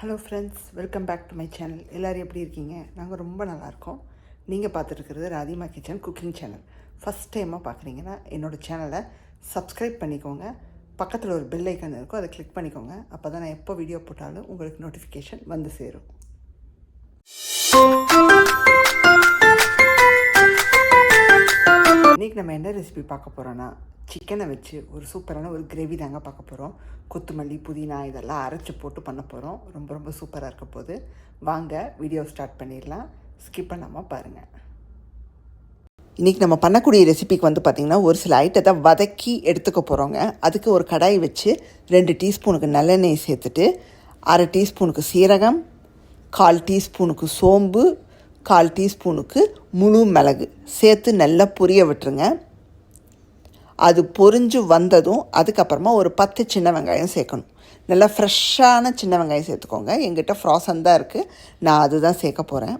Hello friends, welcome back to my channel. எல்லோரும் எப்படி இருக்கீங்க? நாங்கள் ரொம்ப நல்லாயிருக்கோம். நீங்கள் பார்த்துட்ருக்கிறது Radhima kitchen cooking channel. First டைமாக பார்க்குறீங்கன்னா என்னோடய சேனலை சப்ஸ்கிரைப் பண்ணிக்கோங்க. பக்கத்தில் ஒரு பெல் ஐக்கான் இருக்கும், அதை கிளிக் பண்ணிக்கோங்க. அப்போ தான் நான் எப்போ வீடியோ போட்டாலும் உங்களுக்கு நோட்டிஃபிகேஷன் வந்து சேரும். இன்றைக்கி நம்ம என்ன ரெசிபி பார்க்க போகிறோன்னா, சிக்கனை வச்சு ஒரு சூப்பரான ஒரு கிரேவி தாங்க பார்க்க போகிறோம். கொத்தமல்லி, புதினா இதெல்லாம் அரைச்சி போட்டு பண்ண போகிறோம். ரொம்ப ரொம்ப சூப்பராக இருக்க போது. வாங்க வீடியோ ஸ்டார்ட் பண்ணிடலாம். ஸ்கிப் பண்ணாமல் பாருங்கள். இன்றைக்கி நம்ம பண்ணக்கூடிய ரெசிபிக்கு பார்த்திங்கன்னா ஒரு சில ஐட்டத்தை வதக்கி எடுத்துக்க போகிறோங்க. அதுக்கு ஒரு கடாய் வச்சு 2 டீஸ்பூனுக்கு நல்லெண்ணெய் சேர்த்துட்டு 1/2 டீஸ்பூனுக்கு சீரகம், 1/4 டீஸ்பூனுக்கு சோம்பு, 1/4 டீஸ்பூனுக்கு முழு மிளகு சேர்த்து நல்லா பொரிய விட்டுருங்க. அது பொரிஞ்சு வந்ததும் அதுக்கப்புறமா ஒரு 10 சின்ன வெங்காயம் சேர்க்கணும். நல்லா ஃப்ரெஷ்ஷான சின்ன வெங்காயம் சேர்த்துக்கோங்க. எங்கிட்ட ஃப்ராசன் தான் இருக்குது, நான் அதுதான் சேர்க்க போகிறேன்.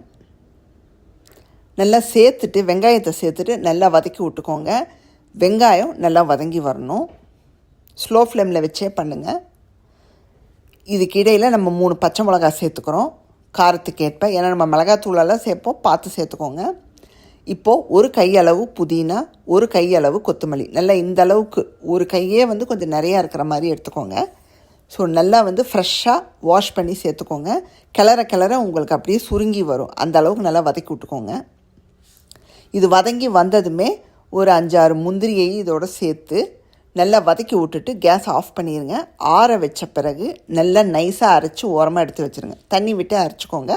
நல்லா சேர்த்துட்டு வெங்காயத்தை சேர்த்துட்டு நல்லா வதக்கி விட்டுக்கோங்க. வெங்காயம் நல்லா வதங்கி வரணும். ஸ்லோ ஃப்ளேமில் வச்சே பண்ணுங்கள். இதுக்கு இடையில் நம்ம 3 பச்சை மிளகாய் சேர்த்துக்கிறோம் காரத்துக்கு ஏற்ப. ஏன்னா நம்ம மிளகாத்தூளெல்லாம் சேர்ப்போம், பார்த்து சேர்த்துக்கோங்க. இப்போது ஒரு கையளவு புதினா, ஒரு கையளவு கொத்தமல்லி, நல்லா இந்த அளவுக்கு ஒரு கையே கொஞ்சம் நிறையா இருக்கிற மாதிரி எடுத்துக்கோங்க. ஸோ நல்லா ஃப்ரெஷ்ஷாக வாஷ் பண்ணி சேர்த்துக்கோங்க. கிளற உங்களுக்கு அப்படியே சுருங்கி வரும், அந்த அளவுக்கு நல்லா வதக்கி விட்டுக்கோங்க. இது வதங்கி வந்ததுமே ஒரு 5-6 முந்திரியை இதோடு சேர்த்து நல்லா வதக்கி விட்டுட்டு கேஸ் ஆஃப் பண்ணிடுங்க. ஆற வச்ச பிறகு நல்லா நைஸாக அரைச்சி ஓரமாக எடுத்து வச்சுருங்க. தண்ணி விட்டு அரைச்சிக்கோங்க,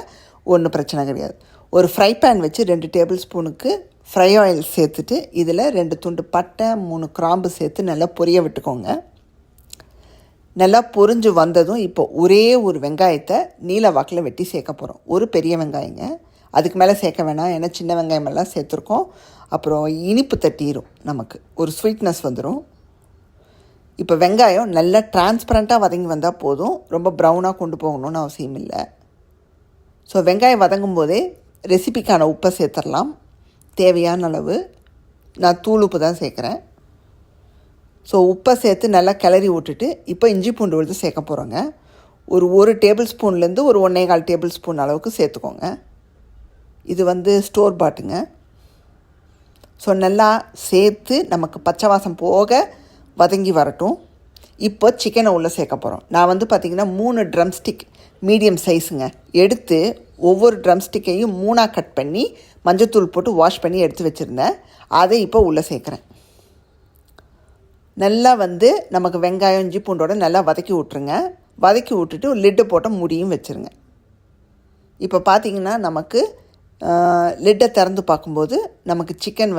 ஒன்றும் பிரச்சனை கிடையாது. ஒரு ஃப்ரை பேன் வச்சு 2 டேபிள் ஸ்பூனுக்கு ஃப்ரை ஆயில் சேர்த்துட்டு இதில் 2 துண்டு பட்டை, 3 கிராம்பு சேர்த்து நல்லா பொரிய விட்டுக்கோங்க. நல்லா பொரிஞ்சு வந்ததும் இப்போ ஒரே ஒரு வெங்காயத்தை நீல வாக்கில் வெட்டி சேர்க்க போகிறோம். ஒரு பெரிய வெங்காயங்க, அதுக்கு மேலே சேர்க்க வேணாம், ஏன்னா சின்ன வெங்காயமெல்லாம் சேர்த்துருக்கோம். அப்புறம் இனிப்பு தட்டிடும், நமக்கு ஒரு ஸ்வீட்னஸ் வந்துடும். இப்போ வெங்காயம் நல்லா டிரான்ஸ்பரண்ட்டாக வதங்கி வந்தால் போதும், ரொம்ப ப்ரௌனாக கொண்டு போகணுன்னு அவசியம் இல்லை. ஸோ வெங்காயம் வதங்கும் போதே ரெசிபிக்கான உப்பை சேர்த்துடலாம். தேவையான அளவு, நான் தூள் உப்பு தான் சேர்க்குறேன். ஸோ உப்பை சேர்த்து நல்லா கிளறி விட்டுட்டு இப்போ இஞ்சி பூண்டு விழுது சேர்க்க போகிறோங்க. ஒரு டேபிள் ஸ்பூன்லேருந்து ஒரு 1.25 டேபிள் ஸ்பூன் அளவுக்கு சேர்த்துக்கோங்க. இது ஸ்டோர் பாட்டுங்க. ஸோ நல்லா சேர்த்து நமக்கு பச்சை வாசம் போக வதங்கி வரட்டும். இப்போ சிக்கனை உள்ளே சேர்க்க போகிறோம். நான் பார்த்திங்கன்னா 3 ட்ரம் ஸ்டிக் மீடியம் சைஸுங்க எடுத்து ஒவ்வொரு ட்ரம் ஸ்டிக்கையும் 3ஆக கட் பண்ணி மஞ்சத்தூள் போட்டு வாஷ் பண்ணி எடுத்து வச்சுருந்தேன். அதை இப்போ உள்ளே சேர்க்குறேன். நல்லா நமக்கு வெங்காயம் இஞ்சி பூண்டோட நல்லா வதக்கி விட்ருங்க. வதக்கி விட்டுட்டு லிட்டு போட்ட மூடியும் வச்சுருங்க. இப்போ பார்த்திங்கன்னா நமக்கு லிட்டை திறந்து பார்க்கும்போது நமக்கு சிக்கன்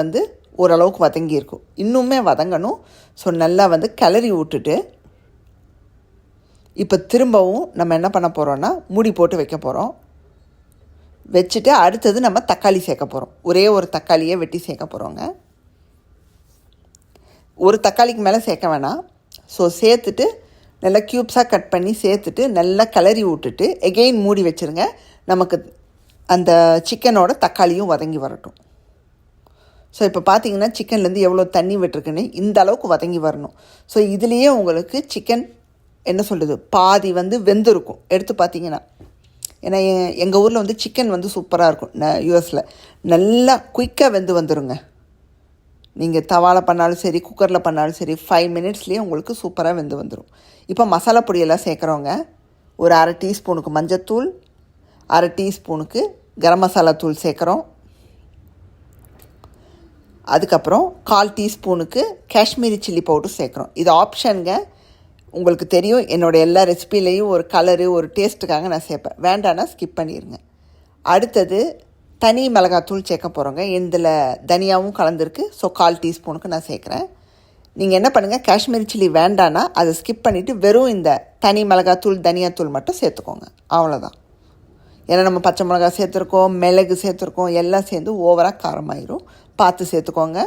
ஓரளவுக்கு வதங்கி இருக்கும். இன்னுமே வதங்கணும். ஸோ நல்லா கிளறி விட்டுட்டு இப்போ திரும்பவும் நம்ம என்ன பண்ண போகிறோன்னா மூடி போட்டு வைக்க போகிறோம். வச்சுட்டு அடுத்தது நம்ம தக்காளி சேர்க்க போகிறோம். ஒரே ஒரு தக்காளியை வெட்டி சேர்க்க போகிறோங்க. ஒரு தக்காளிக்கு மேலே சேர்க்க வேணாம். ஸோ சேர்த்துட்டு நல்லா க்யூப்ஸாக கட் பண்ணி சேர்த்துட்டு நல்லா கிளறி விட்டுட்டு எகெயின் மூடி வச்சுருங்க. நமக்கு அந்த சிக்கனோட தக்காளியும் வதங்கி வரட்டும். ஸோ இப்போ பார்த்தீங்கன்னா சிக்கன்லேருந்து எவ்வளோ தண்ணி விட்டுருக்குன்னு இந்த அளவுக்கு வதங்கி வரணும். ஸோ இதுலேயே உங்களுக்கு சிக்கன் என்ன சொல்கிறது, பாதி வெந்திருக்கும் எடுத்து பார்த்தீங்கன்னா. ஏன்னா எங்கள் ஊரில் சிக்கன் சூப்பராக இருக்கும். யூஎஸில் நல்லா குயிக்காக வந்துருங்க. நீங்கள் தவாவில் பண்ணாலும் சரி, குக்கரில் பண்ணாலும் சரி, 5 மினிட்ஸ்லேயே உங்களுக்கு சூப்பராக வந்துடும். இப்போ மசாலா பொடியெல்லாம் சேர்க்குறோங்க. ஒரு 1/2 டீஸ்பூனுக்கு மஞ்சத்தூள், 1/2 டீஸ்பூனுக்கு கரம் மசாலா தூள் சேர்க்குறோம். அதுக்கப்புறம் 1/4 டீஸ்பூனுக்கு காஷ்மீரி சில்லி பவுடர் சேர்க்குறோம். இது ஆப்ஷனுங்க, உங்களுக்கு தெரியும். என்னோடய எல்லா ரெசிபிலையும் ஒரு கலரு, ஒரு டேஸ்ட்டுக்காக நான் சேர்ப்பேன். வேண்டான்னா ஸ்கிப் பண்ணிடுங்க. அடுத்தது தனி மிளகாத்தூள் சேர்க்க போகிறோங்க. இதில் தனியாகவும் கலந்துருக்கு. ஸோ 1/4 டீஸ்பூனுக்கு நான் சேர்க்குறேன். நீங்கள் என்ன பண்ணுங்கள், காஷ்மீரி சில்லி வேண்டான்னா அதை ஸ்கிப் பண்ணிவிட்டு வெறும் இந்த தனி மிளகாத்தூள், தனியாத்தூள் மட்டும் சேர்த்துக்கோங்க. அவ்வளோதான். ஏன்னா நம்ம பச்சை மிளகாய் சேர்த்துருக்கோம், மிளகு சேர்த்துருக்கோம், எல்லாம் சேர்ந்து ஓவராக காரமாயிரும். பார்த்து சேர்த்துக்கோங்க.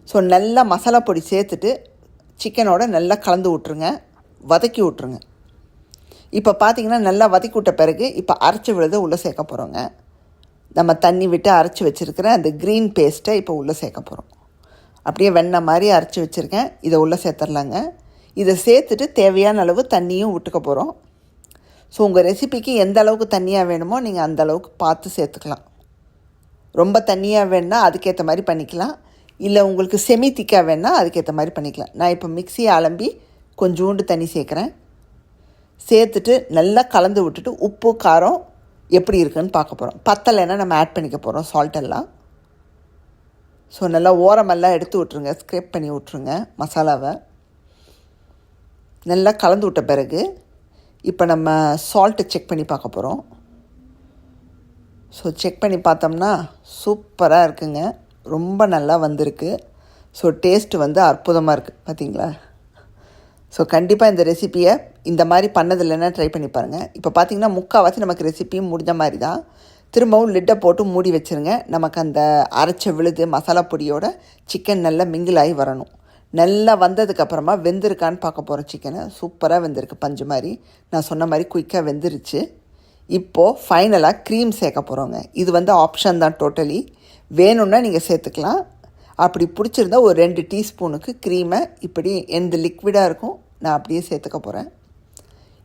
ஸோ நல்லா மசாலா பொடி சேர்த்துட்டு சிக்கனோட நல்லா கலந்து விட்ருங்க, வதக்கி விட்ருங்க. இப்போ பார்த்திங்கன்னா நல்லா வதக்கி விட்ட பிறகு இப்போ அரைச்சி விழுத உள்ளே சேர்க்க போகிறோங்க. நம்ம தண்ணி விட்டு அரைச்சி வச்சுருக்கிற அந்த க்ரீன் பேஸ்ட்டை இப்போ உள்ளே சேர்க்க போகிறோம். அப்படியே வெண்ணெய் மாதிரி அரைச்சி வச்சுருக்கேன், இதை உள்ளே சேர்த்துடலாங்க. இதை சேர்த்துட்டு தேவையான அளவு தண்ணியும் விட்டுக்க போகிறோம். ஸோ உங்கள் ரெசிபிக்கு எந்த அளவுக்கு தண்ணியாக வேணுமோ நீங்கள் அந்த அளவுக்கு பார்த்து சேர்த்துக்கலாம். ரொம்ப தண்ணியாக வேணுன்னா அதுக்கேற்ற மாதிரி பண்ணிக்கலாம். இல்லை உங்களுக்கு செமி திக்காக வேணுன்னா அதுக்கேற்ற மாதிரி பண்ணிக்கலாம். நான் இப்போ மிக்ஸியை அலம்பி கொஞ்சோண்டு தண்ணி சேர்க்குறேன். சேர்த்துட்டு நல்லா கலந்து விட்டுட்டு உப்பு காரம் எப்படி இருக்குதுன்னு பார்க்க போகிறோம். பத்தலைன்னா நம்ம ஆட் பண்ணிக்க போகிறோம் சால்ட்டெல்லாம். ஸோ நல்லா ஓரமெல்லாம் எடுத்து விட்ருங்க, ஸ்க்ரேப் பண்ணி விட்ருங்க மசாலாவை. நல்லா கலந்து விட்ட பிறகு இப்போ நம்ம சால்ட்டை செக் பண்ணி பார்க்க போகிறோம். ஸோ செக் பண்ணி பார்த்தோம்னா சூப்பராக இருக்குங்க, ரொம்ப நல்லா வந்திருக்கு. ஸோ டேஸ்ட்டு வந்து அற்புதமாக இருக்குது பார்த்தீங்களா. ஸோ கண்டிப்பாக இந்த ரெசிப்பியை இந்த மாதிரி பண்ணதில்லைன்னா ட்ரை பண்ணி பாருங்கள். இப்போ பார்த்திங்கன்னா முக்கால்வாசி நமக்கு ரெசிப்பியும் முடிஞ்ச மாதிரி தான். திரும்பவும் லிட்டை போட்டு மூடி வச்சுருங்க. நமக்கு அந்த அரைச்ச விழுது மசாலா பொடியோட சிக்கன் நல்லா மிங்கிள் ஆகி வரணும். நல்லா வந்ததுக்கப்புறமா வெந்திருக்கான்னு பார்க்க போகிறோம். சிக்கனை சூப்பராக வெந்திருக்கு, பஞ்சு மாதிரி. நான் சொன்ன மாதிரி குயிக்காக வெந்துருச்சு. இப்போது ஃபைனலாக க்ரீம் சேர்க்க போகிறோங்க. இது வந்து ஆப்ஷன் தான் டோட்டலி. வேணும்னா நீங்கள் சேர்த்துக்கலாம். அப்படி பிடிச்சிருந்தா ஒரு 2 டீஸ்பூனுக்கு க்ரீமை இப்படி எந்த லிக்விடாக இருக்கும் நான் அப்படியே சேர்த்துக்க போகிறேன்.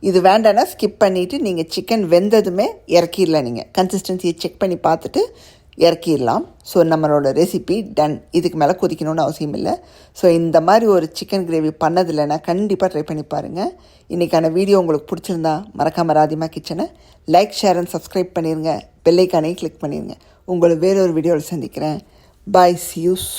இது வேண்டான்னா ஸ்கிப் பண்ணிவிட்டு நீங்கள் சிக்கன் வெந்ததுமே இறக்கிடலாம். நீங்கள் கன்சிஸ்டன்சியை செக் பண்ணி பார்த்துட்டு இறக்கிடலாம். ஸோ நம்மளோட ரெசிபி டன். இதுக்கு மேலே கொதிக்கணும்னு அவசியம் இல்லை. ஸோ இந்த மாதிரி ஒரு சிக்கன் கிரேவி பண்ணதில்லைன்னா கண்டிப்பாக ட்ரை பண்ணி பாருங்கள். இன்றைக்கான வீடியோ உங்களுக்கு பிடிச்சிருந்தா மறக்காம ராதிமா கிச்சனை லைக், ஷேர் அண்ட் சப்ஸ்கிரைப் பண்ணிடுங்க. பெல் ஐக்கானையும் கிளிக் பண்ணிடுங்க. உங்களை வேறொரு வீடியோவில் சந்திக்கிறேன். பாய், see you soon.